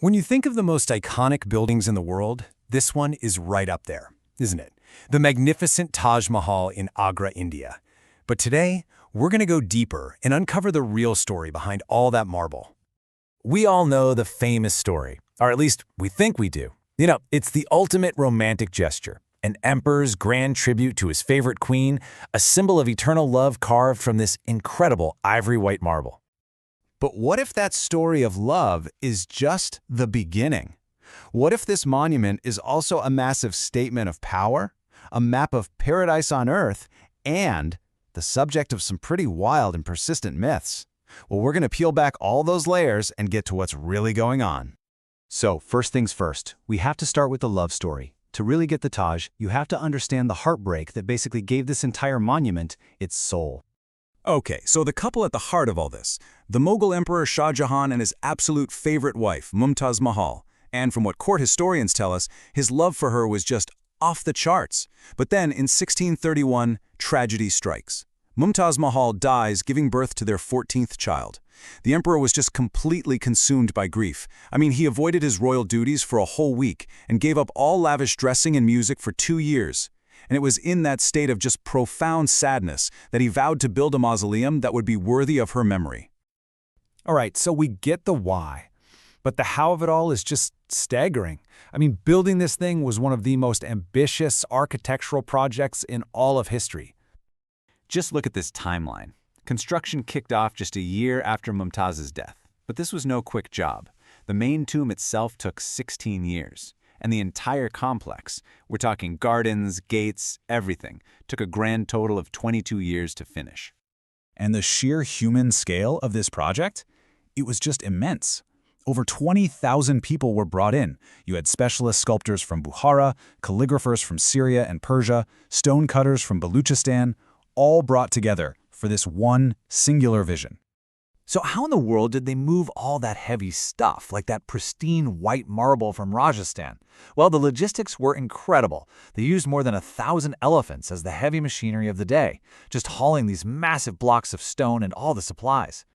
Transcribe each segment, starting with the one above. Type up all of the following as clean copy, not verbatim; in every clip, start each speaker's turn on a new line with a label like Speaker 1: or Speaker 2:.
Speaker 1: When you think of the most iconic buildings in the world, this one is right up there, isn't it? The magnificent Taj Mahal in Agra, India. But today, we're going to go deeper and uncover the real story behind all that marble. We all know the famous story, or at least we think we do. It's the ultimate romantic gesture, an emperor's grand tribute to his favorite queen, a symbol of eternal love carved from this incredible ivory-white marble. But what if that story of love is just the beginning? What if this monument is also a massive statement of power, a map of paradise on earth, and the subject of some pretty wild and persistent myths? Well, we're going to peel back all those layers and get to what's really going on. So, first things first, we have to start with the love story. To really get the Taj, you have to understand the heartbreak that basically gave this entire monument its soul.
Speaker 2: Okay, so the couple at the heart of all this, the Mughal Emperor Shah Jahan and his absolute favorite wife, Mumtaz Mahal. And from what court historians tell us, his love for her was just off the charts. But then in 1631, tragedy strikes. Mumtaz Mahal dies, giving birth to their 14th child. The emperor was just completely consumed by grief. He avoided his royal duties for a whole week and gave up all lavish dressing and music for 2 years. And it was in that state of just profound sadness that he vowed to build a mausoleum that would be worthy of her memory.
Speaker 1: All right, so we get the why, but the how of it all is just staggering. Building this thing was one of the most ambitious architectural projects in all of history.
Speaker 3: Just look at this timeline. Construction kicked off just a year after Mumtaz's death. But this was no quick job. The main tomb itself took 16 years. And the entire complex, we're talking gardens, gates, everything, took a grand total of 22 years to finish.
Speaker 4: And the sheer human scale of this project? It was just immense. Over 20,000 people were brought in. You had specialist sculptors from Bukhara, calligraphers from Syria and Persia, stonecutters from Baluchistan, all brought together for this one singular vision.
Speaker 3: So how in the world did they move all that heavy stuff, like that pristine white marble from Rajasthan? Well, the logistics were incredible. They used more than 1,000 elephants as the heavy machinery of the day, just hauling these massive blocks of stone and all the supplies.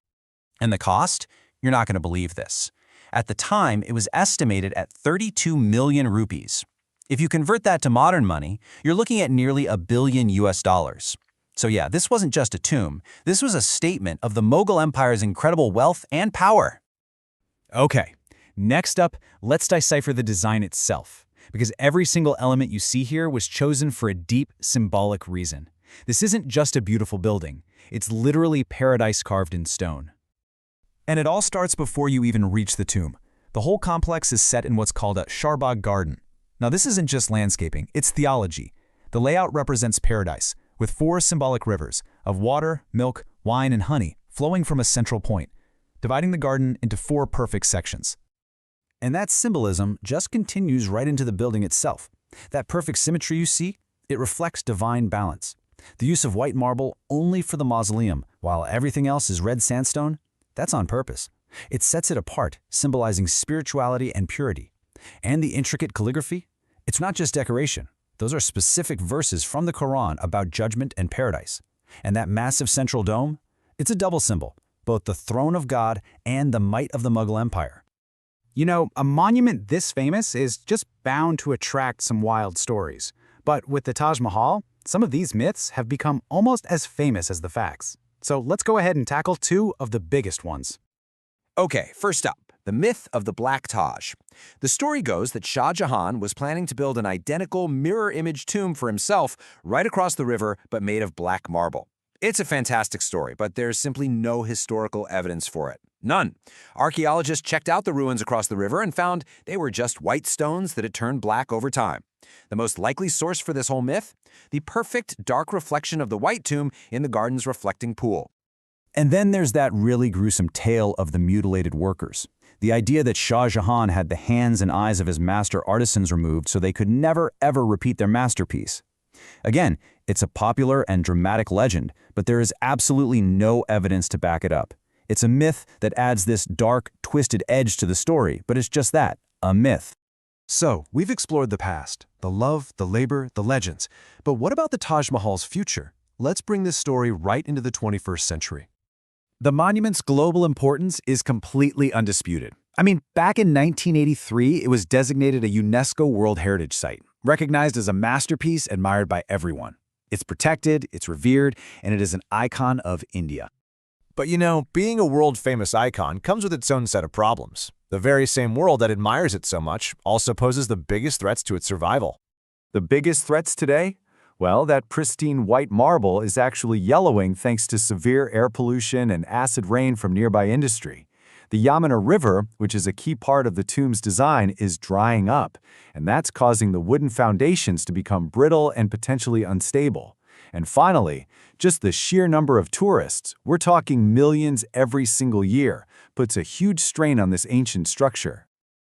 Speaker 5: And the cost? You're not going to believe this. At the time, it was estimated at 32 million rupees. If you convert that to modern money, you're looking at nearly $1 billion US. So yeah, this wasn't just a tomb. This was a statement of the Mughal Empire's incredible wealth and power.
Speaker 4: Okay, next up, let's decipher the design itself, because every single element you see here was chosen for a deep, symbolic reason. This isn't just a beautiful building. It's literally paradise carved in stone.
Speaker 1: And it all starts before you even reach the tomb. The whole complex is set in what's called a Sharbagh garden. Now this isn't just landscaping, it's theology. The layout represents paradise, with 4 symbolic rivers of water, milk, wine, and honey flowing from a central point, dividing the garden into 4 perfect sections. And that symbolism just continues right into the building itself. That perfect symmetry you see, it reflects divine balance. The use of white marble only for the mausoleum, while everything else is red sandstone, that's on purpose. It sets it apart, symbolizing spirituality and purity. And the intricate calligraphy, it's not just decoration. Those are specific verses from the Quran about judgment and paradise. And that massive central dome, it's a double symbol, both the throne of God and the might of the Mughal Empire.
Speaker 6: A monument this famous is just bound to attract some wild stories. But with the Taj Mahal, some of these myths have become almost as famous as the facts. So let's go ahead and tackle 2 of the biggest ones.
Speaker 7: Okay, first up, the myth of the Black Taj. The story goes that Shah Jahan was planning to build an identical mirror-image tomb for himself right across the river, but made of black marble. It's a fantastic story, but there's simply no historical evidence for it. None. Archaeologists checked out the ruins across the river and found they were just white stones that had turned black over time. The most likely source for this whole myth? The perfect dark reflection of the white tomb in the garden's reflecting pool.
Speaker 1: And then there's that really gruesome tale of the mutilated workers. The idea that Shah Jahan had the hands and eyes of his master artisans removed so they could never ever repeat their masterpiece. Again, it's a popular and dramatic legend, but there is absolutely no evidence to back it up. It's a myth that adds this dark, twisted edge to the story, but it's just that, a myth.
Speaker 8: So, we've explored the past, the love, the labor, the legends. But what about the Taj Mahal's future? Let's bring this story right into the 21st century.
Speaker 3: The monument's global importance is completely undisputed.
Speaker 2: I mean, back in 1983, it was designated a UNESCO World Heritage Site, recognized as a masterpiece admired by everyone. It's protected, it's revered, and it is an icon of India.
Speaker 9: But you know, being a world-famous icon comes with its own set of problems. The very same world that admires it so much also poses the biggest threats to its survival.
Speaker 10: The biggest threats today? Well, that pristine white marble is actually yellowing thanks to severe air pollution and acid rain from nearby industry. The Yamuna River, which is a key part of the tomb's design, is drying up, and that's causing the wooden foundations to become brittle and potentially unstable. And finally, just the sheer number of tourists, we're talking millions every single year, puts a huge strain on this ancient structure.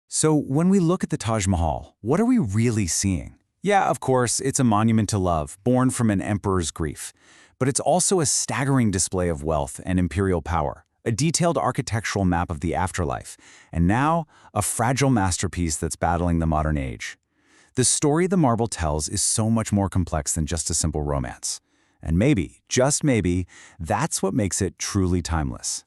Speaker 2: So when we look at the Taj Mahal, what are we really seeing? Yeah, of course, it's a monument to love, born from an emperor's grief. But it's also a staggering display of wealth and imperial power, a detailed architectural map of the afterlife, and now a fragile masterpiece that's battling the modern age. The story the marble tells is so much more complex than just a simple romance. And maybe, just maybe, that's what makes it truly timeless.